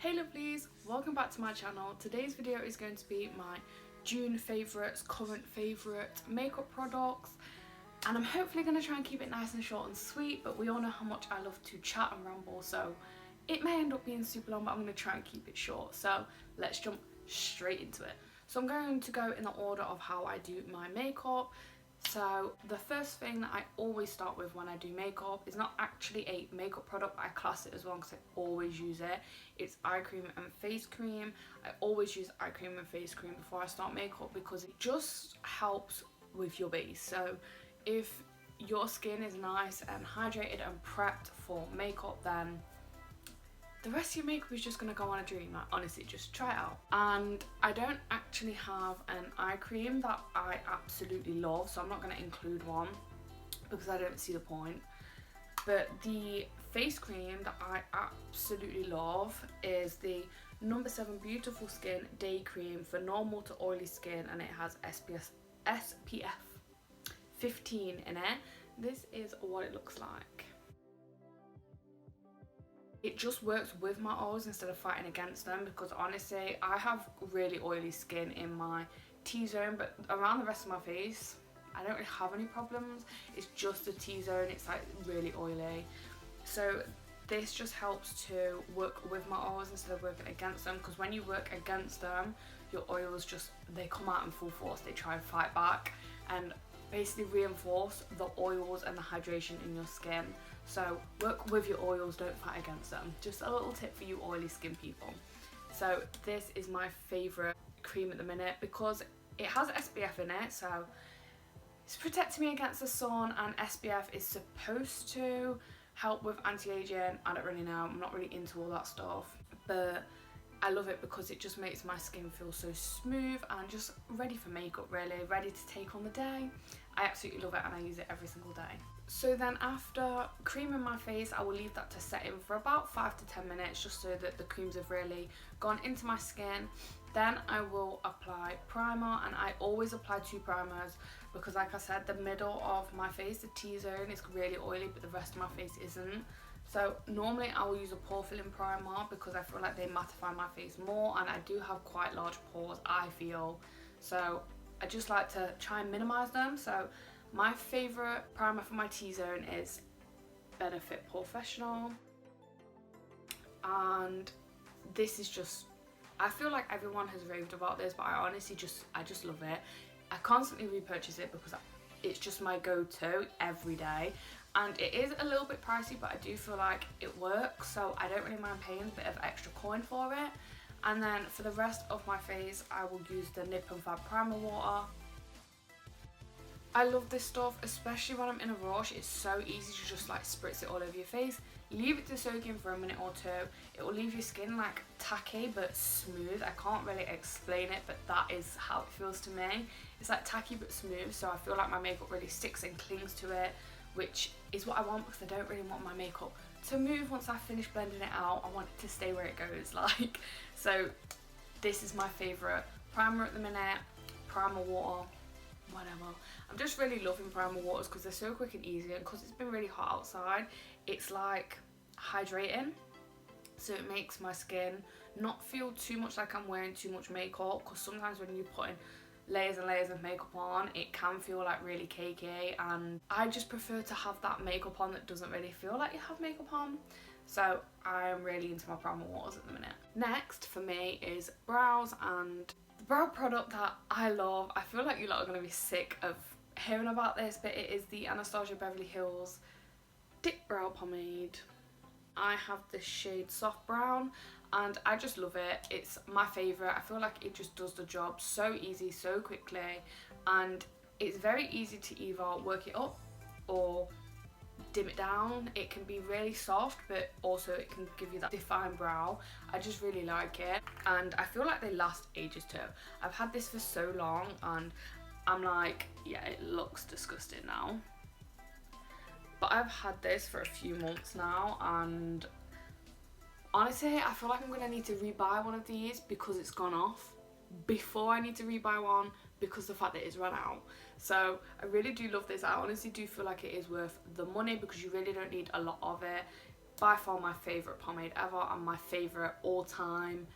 Hey lovelies, welcome back to my channel. Today's video is going to be my June favourites, current favourite makeup products, and I'm hopefully going to try and keep it nice and short and sweet, but we all know how much I love to chat and ramble, so it may end up being super long, but I'm going to try and keep it short. So let's jump straight into it. So I'm going to go in the order of how I do my makeup. So the first thing that I always start with when I do makeup is not actually a makeup product, but I class it as one because I always use it. It's eye cream and face cream. I always use eye cream and face cream before I start makeup because it just helps with your base. So if your skin is nice and hydrated and prepped for makeup, then the rest of your makeup is just gonna go on a dream. Like, honestly, just try it out. And I don't actually have an eye cream that I absolutely love, so I'm not gonna include one because I don't see the point. But the face cream that I absolutely love is the No. 7 Beautiful Skin Day Cream for normal to oily skin, and it has SPF 15 in it. This is what it looks like. It just works with my oils instead of fighting against them, because honestly I have really oily skin in my T-zone, but around the rest of my face I don't really have any problems. It's just the T-zone, it's like really oily. So this just helps to work with my oils instead of working against them, because when you work against them, your oils just, they come out in full force. They try and fight back and basically reinforce the oils and the hydration in your skin. So work with your oils, don't fight against them. Just a little tip for you oily skin people. So this is my favourite cream at the minute because it has SPF in it, so it's protecting me against the sun, and SPF is supposed to help with anti-aging. I don't really know, I'm not really into all that stuff, but I love it because it just makes my skin feel so smooth and just ready for makeup, really, ready to take on the day. I absolutely love it and I use it every single day. So then after creaming my face, I will leave that to set in for about 5 to 10 minutes just so that the creams have really gone into my skin. Then I will apply primer, and I always apply 2 primers because, like I said, the middle of my face, the T-zone, is really oily, but the rest of my face isn't. So normally I will use a pore filling primer because I feel like they mattify my face more, and I do have quite large pores, I feel. So I just like to try and minimise them. So my favourite primer for my T-zone is Benefit Professional, and this is just, I feel like everyone has raved about this, but I honestly I just love it. I constantly repurchase it because it's just my go-to every day, and it is a little bit pricey, but I do feel like it works, so I don't really mind paying a bit of extra coin for it. And then for the rest of my face, I will use the Nip and Fab Primer Water. I love this stuff, especially when I'm in a rush. It's so easy to just like spritz it all over your face. Leave it to soak in for a minute or two. It will leave your skin like tacky but smooth. I can't really explain it, but that is how it feels to me. It's like tacky but smooth, so I feel like my makeup really sticks and clings to it, which is what I want because I don't really want my makeup to move once I finish blending it out. I want it to stay where it goes, like. So this is my favourite primer at the minute, primer water, whatever. I'm just really loving primer waters because they're so quick and easy, and because it's been really hot outside, it's like hydrating, so it makes my skin not feel too much like I'm wearing too much makeup, because sometimes when you're putting layers and layers of makeup on, it can feel like really cakey, and I just prefer to have that makeup on that doesn't really feel like you have makeup on. So I'm really into my primer waters at the minute. Next for me is brows, and the brow product that I love, I feel like you lot are going to be sick of hearing about this, but it is the Anastasia Beverly Hills Dip Brow Pomade. I have this shade Soft Brown, and I just love it. It's my favourite. I feel like it just does the job so easy, so quickly, and it's very easy to either work it up or dim it down. It can be really soft, but also it can give you that defined brow. I just really like it, and I feel like they last ages too. I've had this for so long and I'm like, yeah, it looks disgusting now, but I've had this for a few months now, and honestly I feel like I'm gonna need to rebuy one of these because it's gone off before I need to rebuy one because the fact that it's run out. So I really do love this. I honestly do feel like it is worth the money because you really don't need a lot of it. by far my favourite pomade ever and my favourite all-time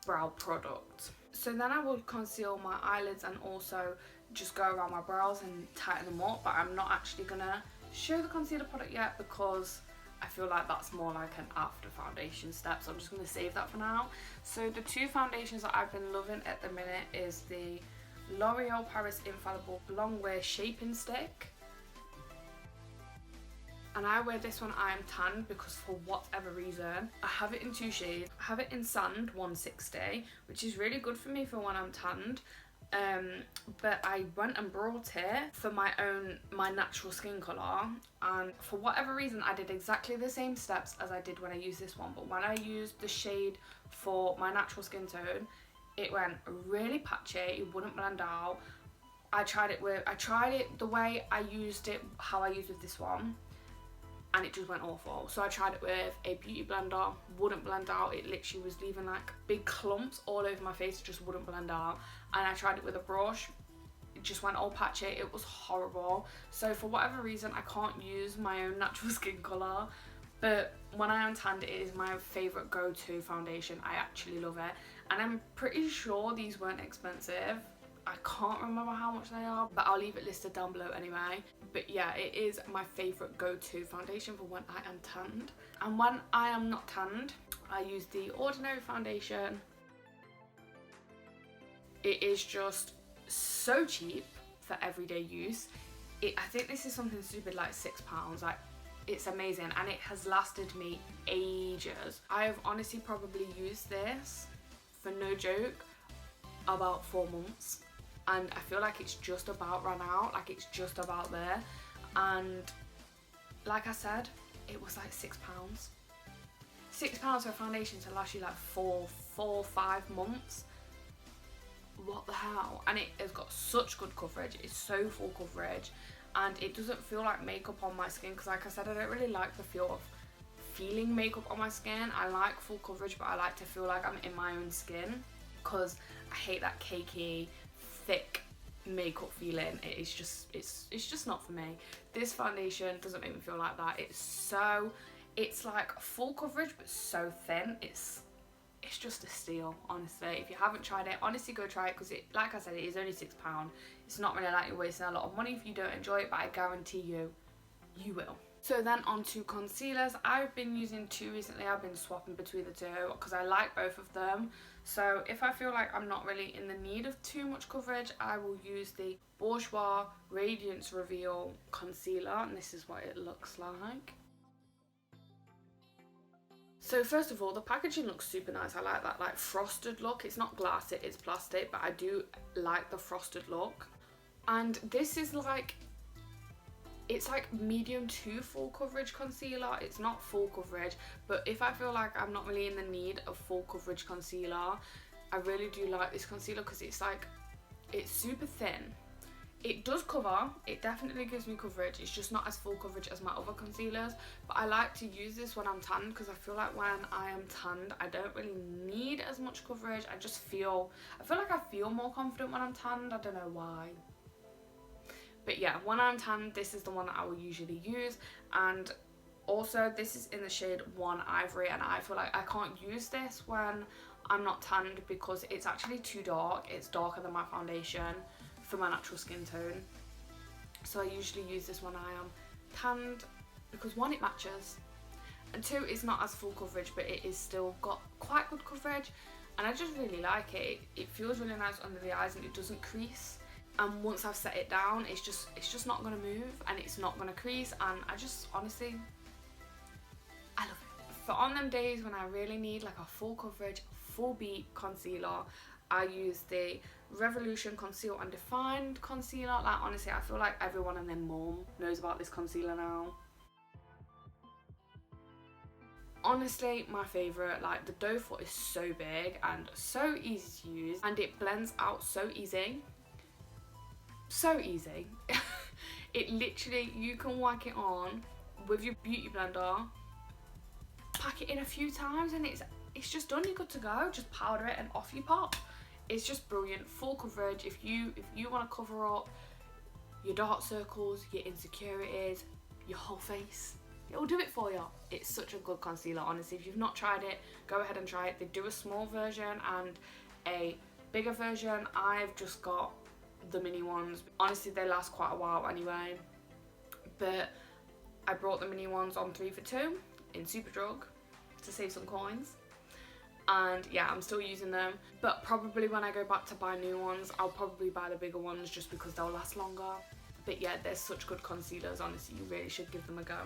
brow product. So then I will conceal my eyelids and also just go around my brows and tighten them up, but I'm not actually gonna show the concealer product yet because I feel like that's more like an after foundation step, so I'm just gonna save that for now. So the two foundations that I've been loving at the minute is the L'Oreal Paris Infallible Longwear Shaping Stick. And I wear this when I am tanned because for whatever reason, I have it in two shades. I have it in Sand 160, which is really good for me for when I'm tanned. But I went and brought it for my natural skin colour, and for whatever reason I did exactly the same steps as I did when I used this one, but when I used the shade for my natural skin tone, it went really patchy, it wouldn't blend out. I tried it the way I used it, how I used with this one, and it just went awful. So I tried it with a beauty blender, wouldn't blend out. It literally was leaving like big clumps all over my face, it just wouldn't blend out. And I tried it with a brush, it just went all patchy, it was horrible. So for whatever reason I can't use my own natural skin colour, but when I am tanned it is my favourite go-to foundation. I actually love it, and I'm pretty sure these weren't expensive. I can't remember how much they are, but I'll leave it listed down below anyway. But yeah, it is my favourite go-to foundation for when I am tanned. And when I am not tanned, I use the Ordinary foundation. It is just so cheap for everyday use. I think this is something stupid like £6. Like, it's amazing, and it has lasted me ages. I have honestly probably used this, for no joke, about 4 months. And I feel like it's just about run out, like it's just about there. And like I said, it was like £6. £6 for a foundation to last you like 5 months. What the hell? And it has got such good coverage, it's so full coverage, and it doesn't feel like makeup on my skin, because like I said, I don't really like the feel of feeling makeup on my skin. I like full coverage, but I like to feel like I'm in my own skin, because I hate that cakey, thick makeup feeling. It's just not for me. This foundation doesn't make me feel like that. It's like full coverage but so thin. It's just a steal, honestly. If you haven't tried it, honestly go try it, because it, like I said, it is only £6. It's not really like you're wasting a lot of money if you don't enjoy it, but I guarantee you will. So then on to concealers. I've been using two recently. I've been swapping between the two because I like both of them. So if I feel like I'm not really in the need of too much coverage, I will use the Bourjois Radiance Reveal Concealer, and this is what it looks like. So first of all, the packaging looks super nice. I like that like frosted look. It's not glass, it is plastic, but I do like the frosted look. And this is like, it's like medium to full coverage concealer. It's not full coverage, but if I feel like I'm not really in the need of full coverage concealer, I really do like this concealer, because it's like, it's super thin. It does cover, it definitely gives me coverage. It's just not as full coverage as my other concealers, but I like to use this when I'm tanned, because I feel like when I am tanned I don't really need as much coverage. I feel like I feel more confident when I'm tanned. I don't know why. But yeah, when I'm tanned, this is the one that I will usually use. And also this is in the shade 1 Ivory, and I feel like I can't use this when I'm not tanned because it's actually too dark. It's darker than my foundation for my natural skin tone. So I usually use this when I am tanned, because 1, it matches, and 2, it's not as full coverage, but it is still got quite good coverage, and I just really like it. It feels really nice under the eyes, and it doesn't crease. And once I've set it down, it's just not gonna move, and it's not gonna crease, and I just honestly, I love it. For on them days when I really need like a full coverage, full beat concealer, I use the Revolution Conceal and Defined concealer. Like honestly, I feel like everyone and their mum knows about this concealer now. Honestly, my favourite. Like, the doe foot is so big and so easy to use, and it blends out so easy. So easy. It literally, you can whack it on with your beauty blender, pack it in a few times, and it's just done. You're good to go. Just powder it and off you pop. It's just brilliant. Full coverage. If you want to cover up your dark circles, your insecurities, your whole face, it will do it for you. It's such a good concealer, honestly. If you've not tried it, go ahead and try it. They do a small version and a bigger version. I've just got the mini ones. Honestly, they last quite a while anyway, but I brought the mini ones on 3 for 2 in Superdrug to save some coins, and yeah, I'm still using them. But probably when I go back to buy new ones, I'll probably buy the bigger ones just because they'll last longer. But yeah, they're such good concealers, honestly. You really should give them a go.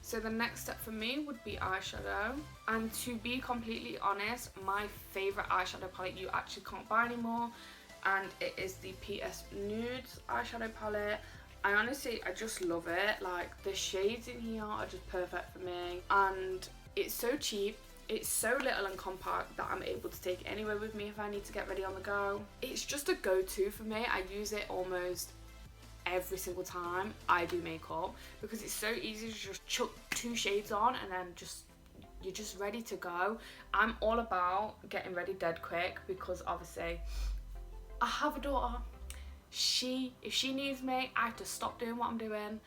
So the next step for me would be eyeshadow, and to be completely honest, my favourite eyeshadow palette you actually can't buy anymore, and it is the PS Nudes eyeshadow palette. I just love it. Like, the shades in here are just perfect for me, and it's so cheap. It's so little and compact that I'm able to take it anywhere with me if I need to get ready on the go. It's just a go-to for me. I use it almost every single time I do makeup because it's so easy to just chuck 2 shades on and then you're just ready to go. I'm all about getting ready dead quick because obviously I have a daughter. If she needs me, I have to stop doing what I'm doing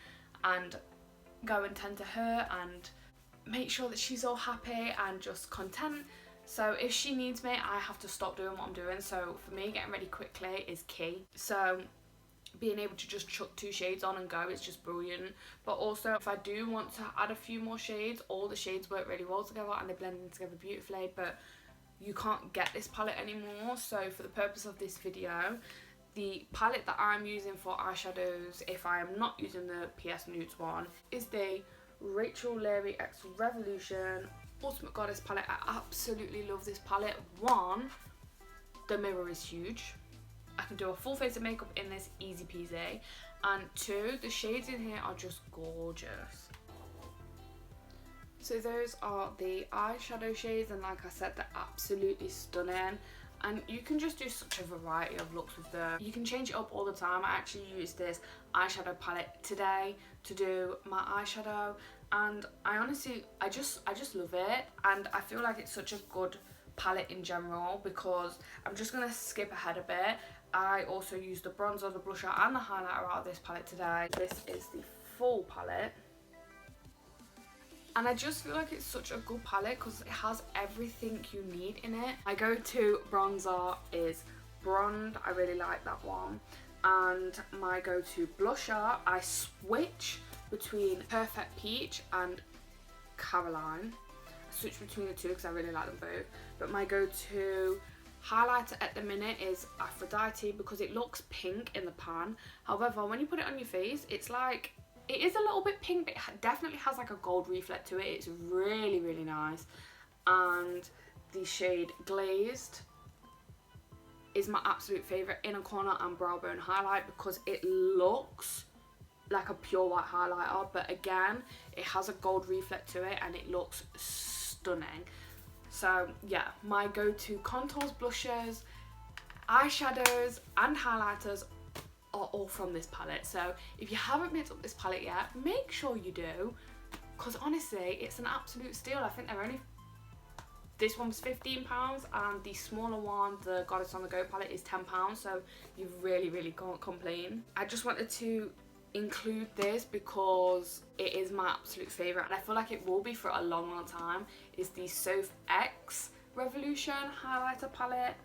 and go and tend to her and make sure that she's all happy and just content. So if she needs me, I have to stop doing what I'm doing. So for me, getting ready quickly is key. So being able to just chuck 2 shades on and go is just brilliant. But also, if I do want to add a few more shades, all the shades work really well together and they blend in together beautifully, but you can't get this palette anymore. So for the purpose of this video, the palette that I'm using for eyeshadows, if I am not using the PS Nudes one, is the Rachel Leary X Revolution Ultimate Goddess palette. I absolutely love this palette. One, the mirror is huge. I can do a full face of makeup in this easy peasy. And 2, the shades in here are just gorgeous. So those are the eyeshadow shades, and like I said, they're absolutely stunning. And you can just do such a variety of looks with them. You can change it up all the time. I actually used this eyeshadow palette today to do my eyeshadow, and I just love it. And I feel like it's such a good palette in general because I'm just gonna skip ahead a bit. I also used the bronzer, the blusher and the highlighter out of this palette today. This is the full palette, and I just feel like it's such a good palette because it has everything you need in it. My go-to bronzer is Blonde. I really like that one. And my go-to blusher, I switch between Perfect Peach and Caroline. I switch between the two because I really like them both. But my go-to highlighter at the minute is Aphrodite because it looks pink in the pan. However, when you put it on your face, it's like, it is a little bit pink, but it definitely has like a gold reflect to it. It's really, really nice. And the shade Glazed is my absolute favourite inner corner and brow bone highlight because it looks like a pure white highlighter, but again, it has a gold reflect to it and it looks stunning. So yeah, my go-to contours, blushers, eyeshadows and highlighters are all from this palette. So if you haven't picked up this palette yet, make sure you do, because honestly, it's an absolute steal. I think they're only, this one's £15 and the smaller one, the Goddess on the Go palette, is £10, so you really, really can't complain. I just wanted to include this because it is my absolute favourite and I feel like it will be for a long, long time. Is the Soph X Revolution highlighter palette.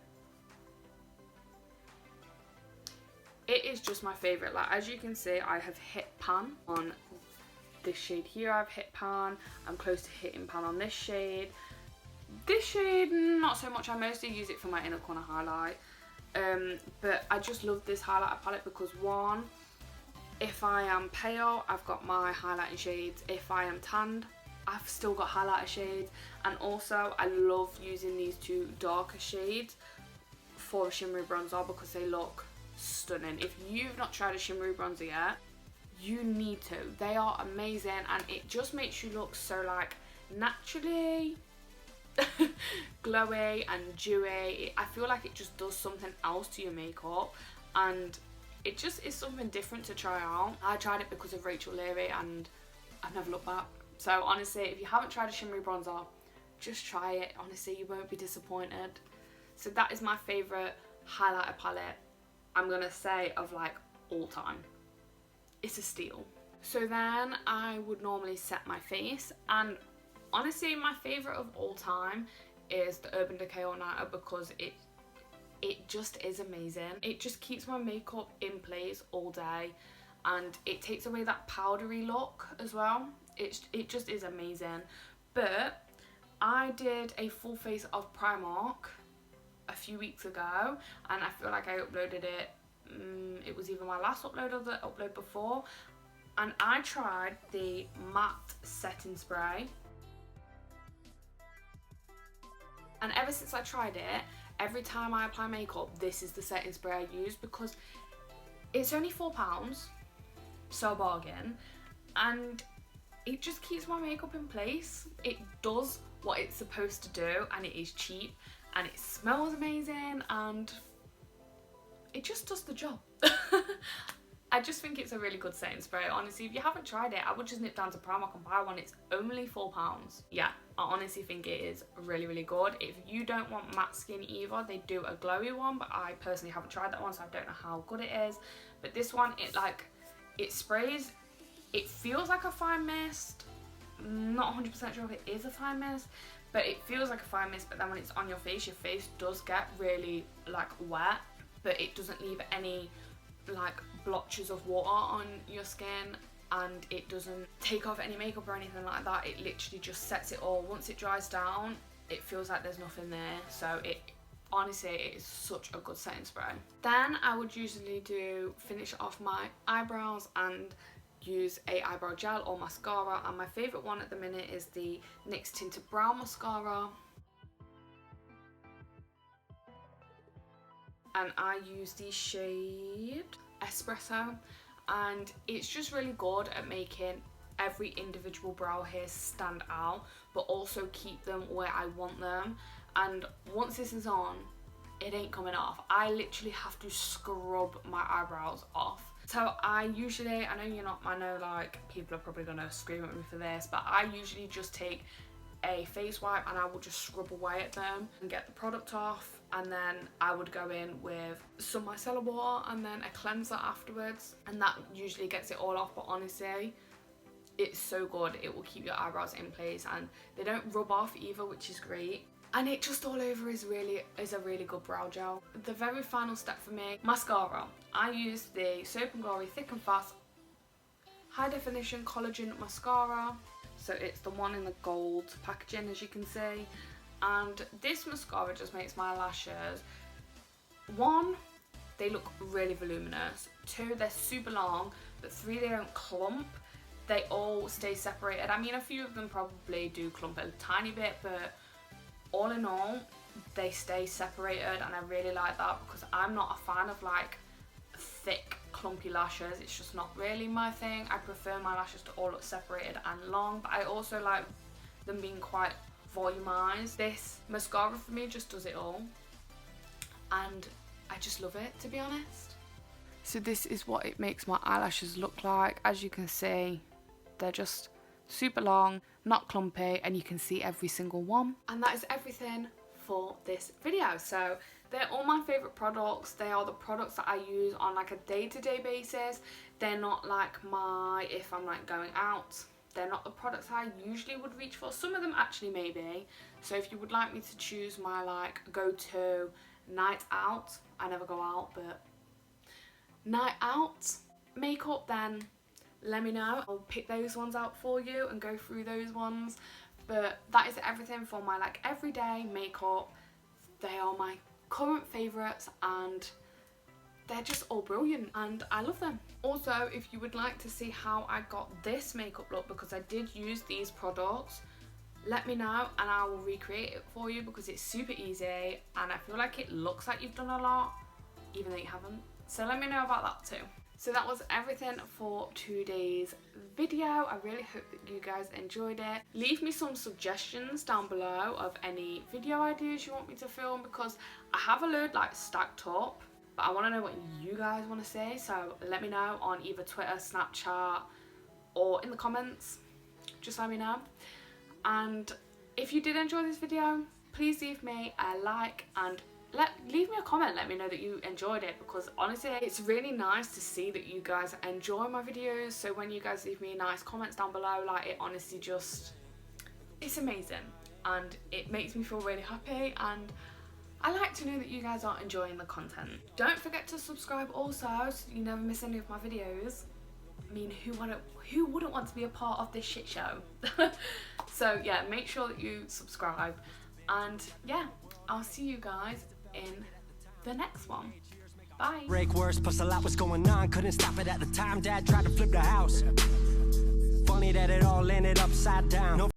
It is just my favourite. Like, as you can see, I have hit pan on this shade here. I've hit pan. I'm close to hitting pan on this shade. This shade, not so much. I mostly use it for my inner corner highlight. But I just love this highlighter palette because, one, if I am pale, I've got my highlighting shades. If I am tanned, I've still got highlighter shades. And also, I love using these 2 darker shades for a shimmery bronzer because they look stunning. If you've not tried a shimmery bronzer yet, you need to. They are amazing and it just makes you look so like naturally glowy and dewy. I feel like it just does something else to your makeup and it just is something different to try out. I tried it because of Rachel Leary and I've never looked back. So honestly, if you haven't tried a shimmery bronzer, just try it. Honestly, you won't be disappointed. So that is my favourite highlighter palette, I'm gonna say, of like all time. It's a steal. So then I would normally set my face, and honestly my favourite of all time is the Urban Decay All Nighter, because it just is amazing. It just keeps my makeup in place all day, and it takes away that powdery look as well. It just is amazing. But I did a full face of Primark a few weeks ago, and I feel like I uploaded it, it was either my last upload or the upload before, and I tried the matte setting spray, and ever since I tried it, every time I apply makeup, this is the setting spray I use, because it's only £4, so a bargain, and it just keeps my makeup in place. It does what it's supposed to do, and it is cheap, and it smells amazing, and it just does the job. I just think it's a really good setting spray. Honestly, if you haven't tried it, I would just nip down to Primark and buy one. It's only £4. Yeah, I honestly think it is really, really good. If you don't want matte skin either, they do a glowy one, but I personally haven't tried that one, so I don't know how good it is. But this one, it sprays, it feels like a fine mist. Not 100% sure if it is a fine mist, but it feels like a fine mist, but then when it's on your face does get really like wet, but it doesn't leave any like blotches of water on your skin, and it doesn't take off any makeup or anything like that. It literally just sets it all. Once it dries down, it feels like there's nothing there. So honestly, it is such a good setting spray. Then I would usually finish off my eyebrows and use a eyebrow gel or mascara, and my favourite one at the minute is the NYX Tinted Brow Mascara, and I use the shade Espresso, and it's just really good at making every individual brow hair stand out, but also keep them where I want them. And once this is on, it ain't coming off. I literally have to scrub my eyebrows off. So I know like people are probably gonna scream at me for this, but I usually just take a face wipe and I will just scrub away at them and get the product off, and then I would go in with some micellar water and then a cleanser afterwards, and that usually gets it all off. But honestly, it's so good. It will keep your eyebrows in place, and they don't rub off either, which is great. And it just all over is a really good brow gel. The very final step for me, mascara. I use the Soap & Glory Thick and Fast High Definition Collagen Mascara. So it's the one in the gold packaging, as you can see. And this mascara just makes my lashes, 1, they look really voluminous, 2, they're super long, but 3, they don't clump. They all stay separated. I mean, a few of them probably do clump a tiny bit, but all in all, they stay separated, and I really like that, because I'm not a fan of like thick clumpy lashes. It's just not really my thing. I prefer my lashes to all look separated and long, but I also like them being quite volumized. This mascara for me just does it all, and I just love it, to be honest. So this is what it makes my eyelashes look like. As you can see, they're just super long, not clumpy, and you can see every single one. And that is everything for this video. So they're all my favourite products. They are the products that I use on like a day-to-day basis. They're not like if I'm like going out, they're not the products I usually would reach for. Some of them actually maybe. So if you would like me to choose my like go-to night out, I never go out, but night out makeup, then let me know. I'll pick those ones out for you and go through those ones. But that is everything for my like everyday makeup. They are my current favourites, and they're just all brilliant, and I love them. Also, if you would like to see how I got this makeup look, because I did use these products, let me know and I will recreate it for you, because it's super easy and I feel like it looks like you've done a lot even though you haven't. So let me know about that too. So that was everything for today's video. I really hope that you guys enjoyed it. Leave me some suggestions down below of any video ideas you want me to film, because I have a load like stacked up, but I want to know what you guys want to say. So let me know on either Twitter, Snapchat, or in the comments. Just let me know. And if you did enjoy this video, please leave me a like and leave me a comment, let me know that you enjoyed it, because honestly it's really nice to see that you guys enjoy my videos. So when you guys leave me nice comments down below, like, it honestly just, it's amazing and it makes me feel really happy, and I like to know that you guys are enjoying the content. Don't forget to subscribe also, so you never miss any of my videos. I mean, who wouldn't want to be a part of this shit show? So yeah, make sure that you subscribe, and yeah, I'll see you guys in the next one. Bye. Break worse, plus a lot was going on, couldn't stop it at the time. Dad tried to flip the house. Funny that it all ended upside down. No